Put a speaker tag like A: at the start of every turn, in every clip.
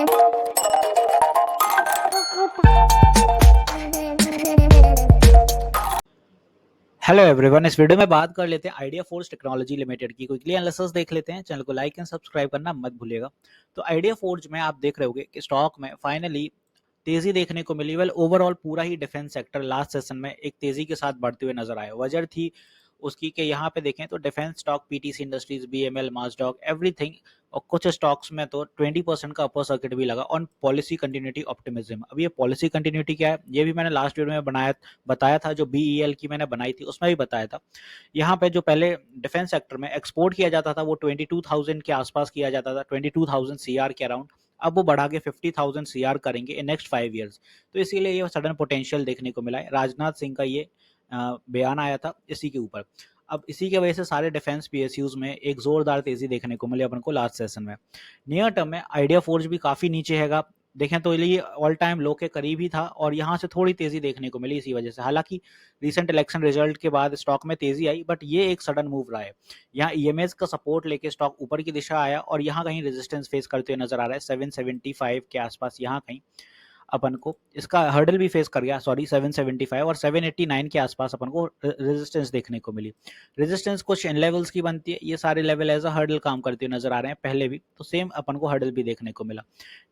A: Hello everyone, इस video में बात कर लेते हैं आइडिया फोर्स टेक्नोलॉजी लिमिटेड की क्विकली एनालिसिस देख लेते हैं। चैनल को लाइक एंड सब्सक्राइब करना मत भूलिएगा। तो आइडिया फोर्ज में आप देख रहे होंगे कि स्टॉक में फाइनली तेजी देखने को मिली। वेल ओवरऑल पूरा ही डिफेंस सेक्टर लास्ट सेशन में एक तेजी के साथ बढ़ते हुए नजर आया। वजह थी उसकी कि यहाँ पे देखें तो defence stock, PTC industries, BML, Mazdock, everything, और कुछ स्टॉक्स में तो 20% का अपर सर्किट भी लगा ऑन पॉलिसी कंटिन्यूटी ऑप्टिमिज्म। अब ये पॉलिसी कंटिन्यूटी क्या है, ये भी मैंने लास्ट वीडियो में बताया था, जो बीईएल की मैंने बनाई थी उसमें भी बताया था। यहाँ पे जो पहले डिफेंस सेक्टर में एक्सपोर्ट किया जाता था वो 22,000 के आसपास किया जाता था, 22,000 सीआर के अराउंड। अब वो बढ़ा के 50,000 सीआर करेंगे इन नेक्स्ट 5 ईयर्स। तो इसीलिए ये सडन पोटेंशियल देखने को मिला है। राजनाथ सिंह का ये बयान आया था इसी के ऊपर। अब इसी की वजह से सारे डिफेंस पीएसयूज में एक जोरदार तेजी देखने को मिली अपन को लास्ट सेशन में। नियर टर्म में आइडिया फोर्ज भी काफी नीचे हैगा, देखें तो ये ऑल टाइम लो के करीब ही था और यहाँ से थोड़ी तेजी देखने को मिली इसी वजह से। हालांकि रिसेंट इलेक्शन रिजल्ट के बाद स्टॉक में तेजी आई, बट ये एक सडन मूव रहा है। यहाँ ईएमएस का सपोर्ट लेके स्टॉक ऊपर की दिशा आया और यहाँ कहीं रेजिस्टेंस फेस करते हुए नजर आ रहा है 775 के आसपास। यहाँ कहीं अपन को इसका हर्डल भी फेस कर गया, सॉरी 775 और 789 के आसपास अपन को रेजिस्टेंस देखने को मिली। रेजिस्टेंस कुछ इन लेवल्स की बनती है, ये सारे लेवल एज अ हर्डल काम करते हुए नजर आ रहे हैं पहले भी, तो सेम अपन को हर्डल भी देखने को मिला।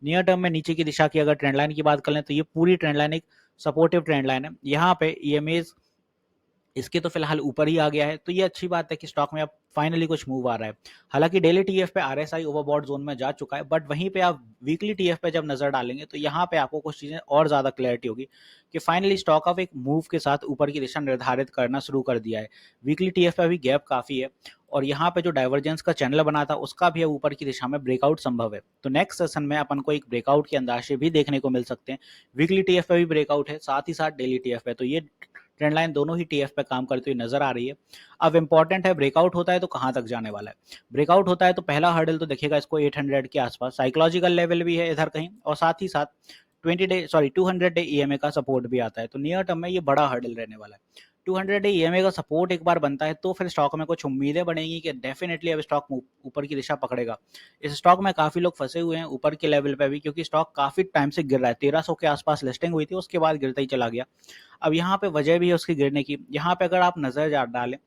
A: नियर टर्म में नीचे की दिशा की अगर ट्रेंड लाइन की बात कर लें तो ये पूरी ट्रेंड लाइन एक सपोर्टिव ट्रेंड लाइन है। यहाँ पे ईएमएस इसके तो फिलहाल ऊपर ही आ गया है, तो ये अच्छी बात है कि स्टॉक में अब फाइनली कुछ मूव आ रहा है। हालांकि डेली टीएफ पे आरएसआई ओवरबॉट जोन में जा चुका है, बट वहीं पे आप वीकली टीएफ पे जब नजर डालेंगे तो यहाँ पे आपको कुछ चीजें और ज्यादा क्लैरिटी होगी कि फाइनली स्टॉक ऑफ एक मूव के साथ ऊपर की दिशा निर्धारित करना शुरू कर दिया है। वीकली टीएफ पे अभी गैप काफी है और यहाँ पे जो डाइवर्जेंस का चैनल बना था उसका भी ऊपर की दिशा में ब्रेकआउट संभव है। तो नेक्स्ट सेशन में अपन को एक ब्रेकआउट के अंदाजे भी देखने को मिल सकते हैं। वीकली टीएफ पे भी ब्रेकआउट है, साथ ही साथ डेली टीएफ पे, तो ये ट्रेंड लाइन दोनों ही टीएफ पे काम करती हुई नजर आ रही है। अब इंपॉर्टेंट है ब्रेकआउट होता है तो कहां तक जाने वाला है। ब्रेकआउट होता है तो पहला हर्डल तो देखिएगा इसको 800 के आसपास, साइकोलॉजिकल लेवल भी है इधर कहीं, और साथ ही साथ 200 डे ईएमए का सपोर्ट भी आता है। तो नियर टर्म में ये बड़ा हर्डल रहने वाला है। 200 डे ईएमए का सपोर्ट एक बार बनता है तो फिर स्टॉक में कुछ उम्मीदें बनेगी कि डेफिनेटली अब स्टॉक ऊपर की दिशा पकड़ेगा। इस स्टॉक में काफी लोग फंसे हुए हैं ऊपर के लेवल पे भी, क्योंकि स्टॉक काफी टाइम से गिर रहा है। 1300 के आसपास लिस्टिंग हुई थी, उसके बाद गिरता ही चला गया। अब यहाँ पे वजह भी है उसकी गिरने की। यहाँ पे अगर आप नजर डालें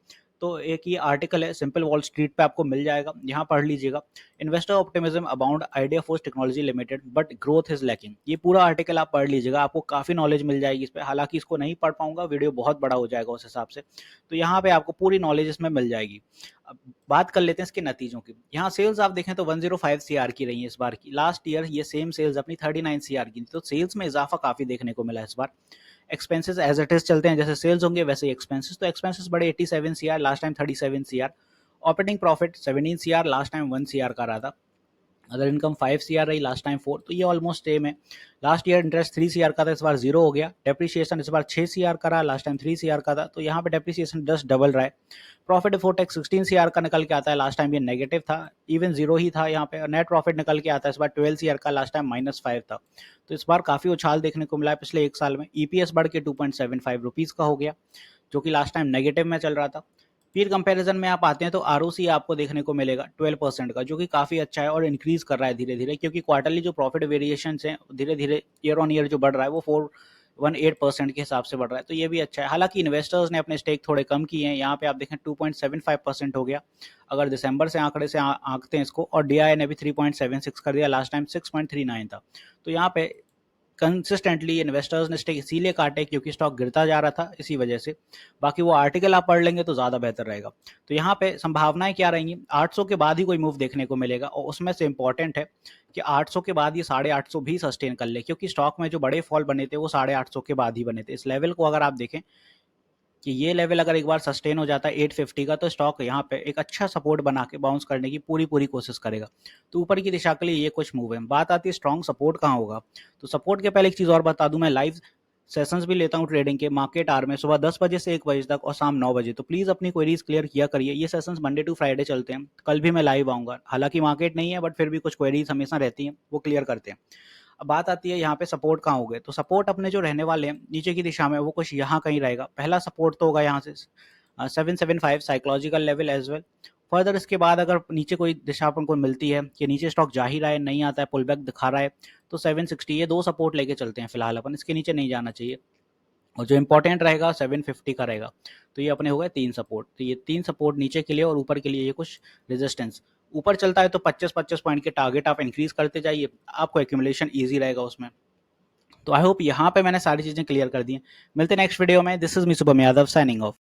A: तो एक ये आर्टिकल है सिंपल वॉल स्ट्रीट पे, आपको मिल जाएगा, यहाँ पढ़ लीजिएगा। Investor optimism abound idea force technology limited but growth is lacking. ये पूरा आर्टिकल आप पढ़ लीजिएगा, आपको काफी नॉलेज मिल जाएगी इस पे। हालांकि इसको नहीं पढ़ पाऊंगा, वीडियो बहुत बड़ा हो जाएगा उस हिसाब से, तो यहाँ पे आपको पूरी नॉलेज इसमें मिल जाएगी। अब बात कर लेते हैं इसके नतीजों की। यहाँ सेल्स आप देखें तो 105 सीआर की रही है इस बार की। लास्ट ईयर ये सेम सेल्स अपनी 39 सीआर की थी, तो सेल्स में इजाफा काफी देखने को मिला इस बार। एक्सपेंसेस एज इट इज चलते हैं, जैसे सेल्स होंगे वैसे ही एक्सपेंसेस, तो एक्सपेंसेस बड़े 87 CR, last time 37 CR. Operating profit 17 CR, last time 1 CR का रहा था। अदर इनकम 5 सीआर रही, लास्ट टाइम 4, तो ये ऑलमोस्ट सेम है। लास्ट ईयर इंटरेस्ट 3 सीआर का था, इस बार 0 हो गया। डेप्रिसिएशन इस बार 6 सीआर का रहा, लास्ट टाइम 3 सीआर का था, तो यहाँ पे डेप्रिसिएशन जस्ट डबल रहा है। प्रॉफिट बिफोर टैक्स 16 सीआर का निकल के आता है, लास्ट टाइम ये नेगेटिव था, इवन 0 ही था यहाँ पे। नेट प्रॉफिट निकल के आता है इस बार 12 सीआर का, लास्ट टाइम -5 था। तो इस बार काफी उछाल देखने को मिला है पिछले एक साल में। ईपीएस बढ़ के 2.75 रुपीज का हो गया, जो कि लास्ट टाइम नेगेटिव में चल रहा था। पीर कंपैरिजन में आप आते हैं तो आरओसी आपको देखने को मिलेगा 12% का, जो कि काफी अच्छा है और इंक्रीज कर रहा है धीरे धीरे, क्योंकि क्वार्टरली जो प्रॉफिट वेरिएशन है धीरे धीरे ईयर ऑन ईयर जो बढ़ रहा है वो 418% के हिसाब से बढ़ रहा है, तो ये भी अच्छा है। हालांकि इन्वेस्टर्स ने अपने स्टेक थोड़े कम किए हैं, यहाँ पे आप देखें 2.75% हो गया अगर दिसंबर से आंकड़े से आंकते हैं इसको, और डीआई ने भी 3.76 कर दिया, लास्ट टाइम 6.39 था। तो यहाँ पे कंसिस्टेंटली इन्वेस्टर्स ने स्टेक इसीलिए काटे क्योंकि स्टॉक गिरता जा रहा था, इसी वजह से। बाकी वो आर्टिकल आप पढ़ लेंगे तो ज़्यादा बेहतर रहेगा। तो यहाँ पे संभावनाएं क्या रहेंगी, 800 के बाद ही कोई मूव देखने को मिलेगा, और उसमें से इंपॉर्टेंट है कि 800 के बाद ये 850 भी सस्टेन कर ले, क्योंकि स्टॉक में जो बड़े फॉल बने थे वो 850 के बाद ही बने थे। इस लेवल को अगर आप देखें कि ये लेवल अगर एक बार सस्टेन हो जाता है 850 का, तो स्टॉक यहाँ पे एक अच्छा सपोर्ट बना के बाउंस करने की पूरी कोशिश करेगा। तो ऊपर की दिशा के लिए ये कुछ मूव है। बात आती है स्ट्रॉन्ग सपोर्ट कहाँ होगा, तो सपोर्ट के पहले एक चीज़ और बता दूं, मैं लाइव सेशंस भी लेता हूँ ट्रेडिंग के मार्केट आवर में, सुबह 10 बजे से 1 बजे तक और शाम 9 बजे। तो प्लीज़ अपनी क्वेरीज क्लियर किया करिए। ये सेशंस मंडे टू फ्राइडे चलते हैं, कल भी मैं लाइव आऊँगा। हालांकि मार्केट नहीं है, बट फिर भी कुछ क्वेरीज हमेशा रहती हैं, वो क्लियर करते हैं। अब बात आती है यहाँ पे सपोर्ट कहाँ हो गए, तो सपोर्ट अपने जो रहने वाले हैं नीचे की दिशा में वो कुछ यहाँ कहीं रहेगा। पहला सपोर्ट तो होगा यहाँ से 775 psychological level as well, further इसके बाद अगर नीचे कोई दिशा अपन को मिलती है कि नीचे स्टॉक जा ही रहा है, नहीं आता है, पुल बैक दिखा रहा है, तो 760 ये 2 सपोर्ट लेके चलते हैं फिलहाल अपन, इसके नीचे नहीं जाना चाहिए। और जो इंपॉर्टेंट रहेगा 750 का रहेगा। तो ये अपने हो गए 3 सपोर्ट, तो ये 3 सपोर्ट नीचे के लिए और ऊपर के लिए ये कुछ रेजिस्टेंस। ऊपर चलता है तो 25-25 पॉइंट के टारगेट आप इंक्रीज करते जाइए, आपको एक्यूमुलेशन ईजी रहेगा उसमें। तो आई होप यहाँ पे मैंने सारी चीज़ें क्लियर कर दी हैं। मिलते हैं नेक्स्ट वीडियो में। This is me Shubham Yadav signing off.